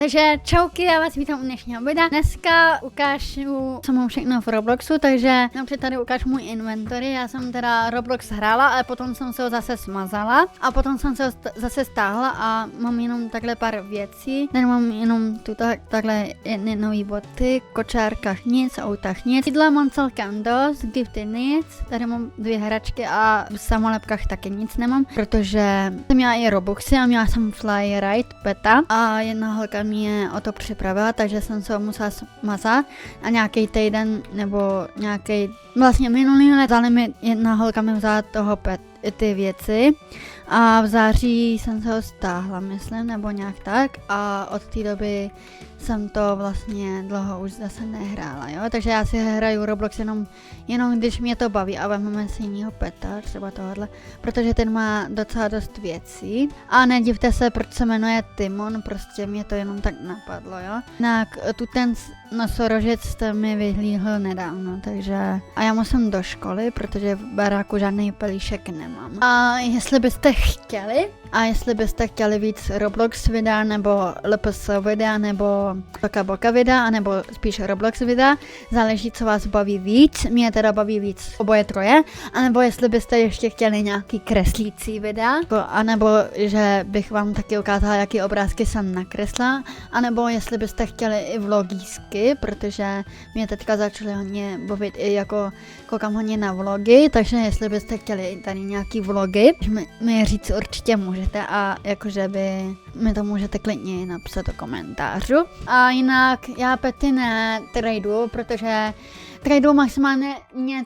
Takže čauky, já vás vítám u dnešního videa. Dneska ukážu, co mám všechno v Robloxu, takže napřed tady ukážu můj inventory. Já jsem teda Roblox hrála, ale potom jsem se ho zase smazala a potom jsem se ho zase stáhla a mám jenom takhle pár věcí. Tady mám jenom takhle jedny nový boty, kočárkách nic, autách nic. Jídla mám celkem dost, gifty nic, tady mám 2 hračky a v samolepkách taky nic nemám, protože jsem měla i Robuxy a měla jsem Flyride beta a jedna holka mě o to připravila, takže jsem se ho musela smazat a nějaký týden nebo nějaký vlastně minulý let mi jedna holka mi vzala toho ty věci a v září jsem se ho stáhla, myslím, nebo nějak tak a od té doby jsem to vlastně dlouho už zase nehrála, jo, takže já si hraju Roblox jenom když mě to baví a vezmeme si jinýho peta, třeba tohle, protože ten má docela dost věcí a nedivte se, proč se jmenuje Timon, prostě mě to jenom tak napadlo, jo. Jinak tu ten nosorožec jste mi vyhlíhl nedávno, takže a já musím do školy, protože v baráku žádný pelíšek nemám. A jestli byste chtěli víc Roblox videa, nebo LPS videa, nebo Toka Boka videa, nebo spíš Roblox videa, záleží, co vás baví víc, mě teda baví víc oboje troje, anebo jestli byste ještě chtěli nějaký kreslící videa, anebo že bych vám taky ukázala, jaký obrázky jsem nakresla, anebo jestli byste chtěli i vlogísky, protože mě teďka začaly hodně bavit i jako koukám hodně na vlogy, takže jestli byste chtěli tady nějaký vlogy, mi říct určitě můžete a jakože by mi to můžete klidně napsat do komentářů. A jinak já pety netradu, protože tradu maximálně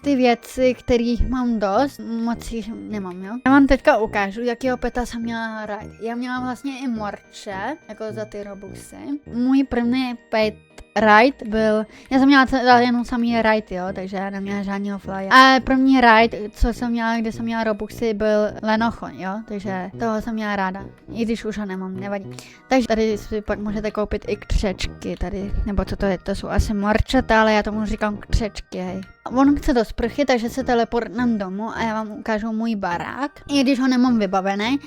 ty věci, kterých mám dost, moc jich nemám, jo. Já vám teďka ukážu, jakýho peta jsem měla rád. Já měla vlastně i morče, jako za ty Robuxy. Můj první pet ride byl, já jsem měla jenom samý ride, jo, takže já neměla žádného flyer. A první ride, co jsem měla, kde jsem měla Robuxy, byl Lenocho, jo, takže toho jsem měla ráda, i když už ho nemám, nevadí. Takže tady si pak můžete koupit i křečky, tady, nebo co to je, to jsou asi morčata, ale já tomu říkám křečky, hej. On chce do sprchy, takže se teleportnem domů a já vám ukážu můj barák, i když ho nemám vybavený.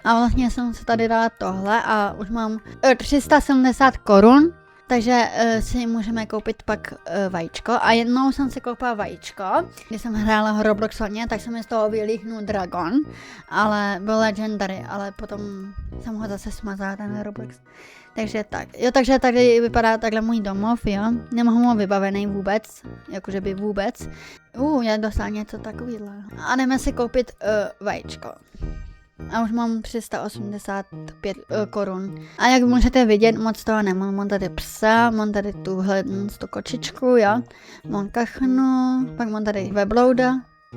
A vlastně jsem se tady dala tohle a už mám 370 korun. Takže si můžeme koupit pak vajíčko a jednou jsem si koupila vajíčko, když jsem hrála Roblox hodně, tak jsem mi z toho vylíhnul dragon, ale byl legendary, ale potom jsem ho zase smazala ten Roblox. Takže tak, jo, takže tady vypadá takhle můj domov, jo, nemám ho vybavený vůbec, jakože by vůbec. Já dostala něco takového. A jdeme si koupit vajíčko. A už mám 385 korun. A jak můžete vidět, moc toho nemám. Mám tady psa, mám tady tuhle kočičku, jo. Mám kachnu, pak mám tady weblouda.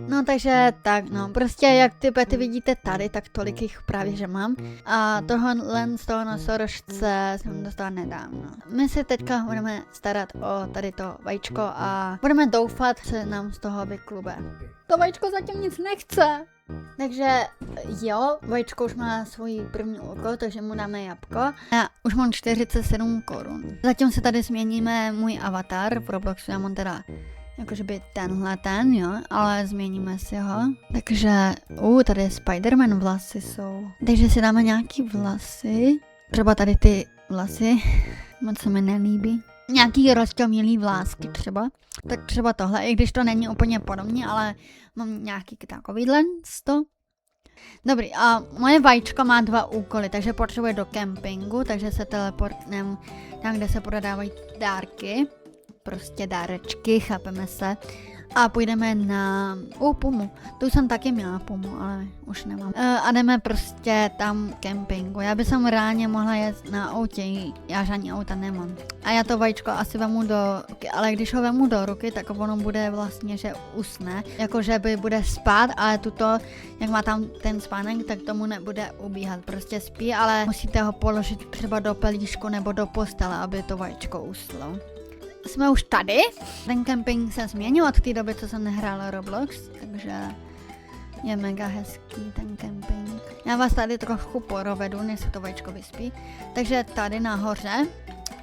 No takže tak, no, prostě jak ty pety vidíte tady, tak tolik jich právě že mám. A tohle z toho nosorožce jsem dostala nedávno. My si teďka budeme starat o tady to vajíčko a budeme doufat, že nám z toho vyklube. To vajíčko zatím nic nechce. Takže jo, vajíčko už má svůj první úkol, takže mu dáme jabko. Já už mám 47 korun. Zatím se tady změníme můj avatar v Robloxu, já mám teda jakože by tenhle ten, jo, ale změníme si ho. Takže, tady Spider-Man vlasy jsou. Takže si dáme nějaký vlasy. Třeba tady ty vlasy, moc se mi nelíbí. Nějaký roztomilý vlásky třeba. Tak třeba tohle, i když to není úplně podobně, ale mám nějaký takovýhle sto. Dobrý, a moje vajíčko má 2 úkoly, takže potřebuje do kempingu, takže se teleportnem tam, kde se prodávají dárky. Prostě dárečky, chápeme se. A půjdeme na Pumu. Tu jsem taky měla Pumu, ale už nemám. A jdeme prostě tam kempingu. Já bych jsem ráně mohla jet na autě, já žádný auta nemám. A já to vajíčko asi vemu do ruky, ale když ho vemu do ruky, tak ono bude vlastně, že usne. Jakože by bude spát, ale tuto, jak má tam ten spánek, tak tomu nebude ubíhat. Prostě spí, ale musíte ho položit třeba do pelíšku nebo do postele, aby to vajíčko uslo. Jsme už tady. Ten camping se změnil od té doby, co jsem nehrála Roblox, takže je mega hezký ten camping. Já vás tady trochu porovedu, než se to vajíčko vyspí. Takže tady nahoře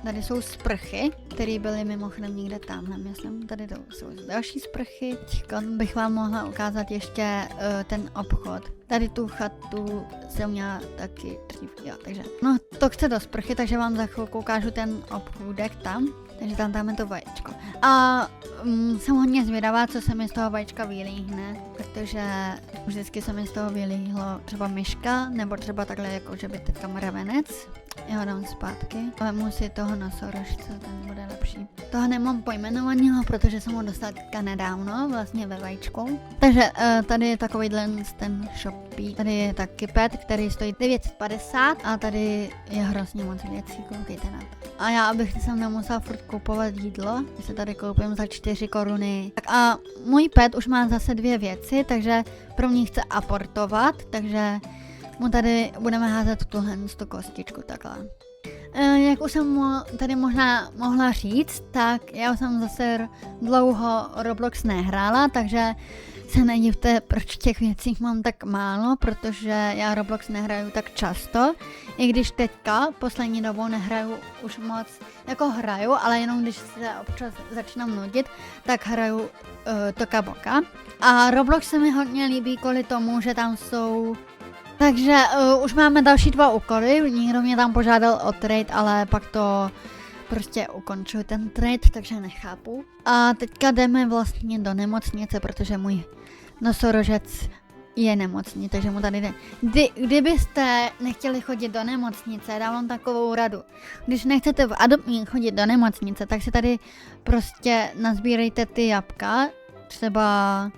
Tady jsou sprchy, které byly mimochodem někde tamhle, myslím. Tady to jsou další sprchy. Teďka bych vám mohla ukázat ještě ten obchod. Tady tu chatu jsem měla taky dřív, jo, takže. No, to chce do sprchy, takže vám za chvilku ukážu ten obchůdek tam. Takže tam dáme to vajíčko. A jsem hodně zvědavá, co se mi z toho vajíčka vylíhne, protože vždycky se mi z toho vylíhlo třeba myška, nebo třeba takhle jako, že by teďka mravenec. Já ho dám zpátky. Vemu si toho nosorožce, ten bude lepší. Toho nemám pojmenovaného, protože jsem ho dostala teďka nedávno, vlastně ve vajíčku. Takže tady je takovýhle ten shopí. Tady je taky pet, který stojí 950 a tady je hrozně moc věcí, koukejte na to. A já, abych sem nemusela furt kupovat jídlo, si tady koupím za 4 koruny. Tak a můj pet už má zase 2 věci, takže pro mě chce aportovat, takže mu tady budeme házet tuhle kostičku takhle. Jak už jsem tady možná mohla říct, tak já jsem zase dlouho Roblox nehrála, takže se nedivte, proč těch věcí mám tak málo, protože já Roblox nehraju tak často, i když teďka poslední dobou nehraju už moc, jako hraju, ale jenom když se občas začínám nudit, tak hraju Toka Boka. A Roblox se mi hodně líbí kvůli tomu, že tam jsou. Takže už máme další 2 úkoly, někdo mě tam požádal o trade, ale pak to prostě ukončuju ten trade, takže nechápu. A teďka jdeme vlastně do nemocnice, protože můj nosorožec je nemocný, takže mu tady jde. Kdybyste nechtěli chodit do nemocnice, dávám takovou radu. Když nechcete v adoptní chodit do nemocnice, tak si tady prostě nazbírejte ty jabka, třeba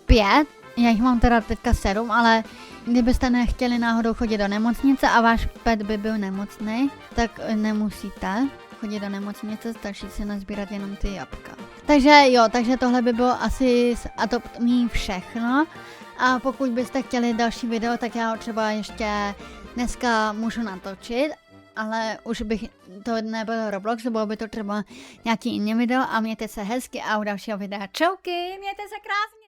5, já jich mám teda teďka 7, ale kdybyste nechtěli náhodou chodit do nemocnice a váš pet by byl nemocný, tak nemusíte chodit do nemocnice, stačí si nazbírat jenom ty jabka. Takže jo, takže tohle by bylo asi z Adopt.me všechno. A pokud byste chtěli další video, tak já ho třeba ještě dneska můžu natočit, ale už bych to nebyl Roblox, bylo by to třeba nějaký jiný video a mějte se hezky a u dalšího videa. Čauky, mějte se krásně!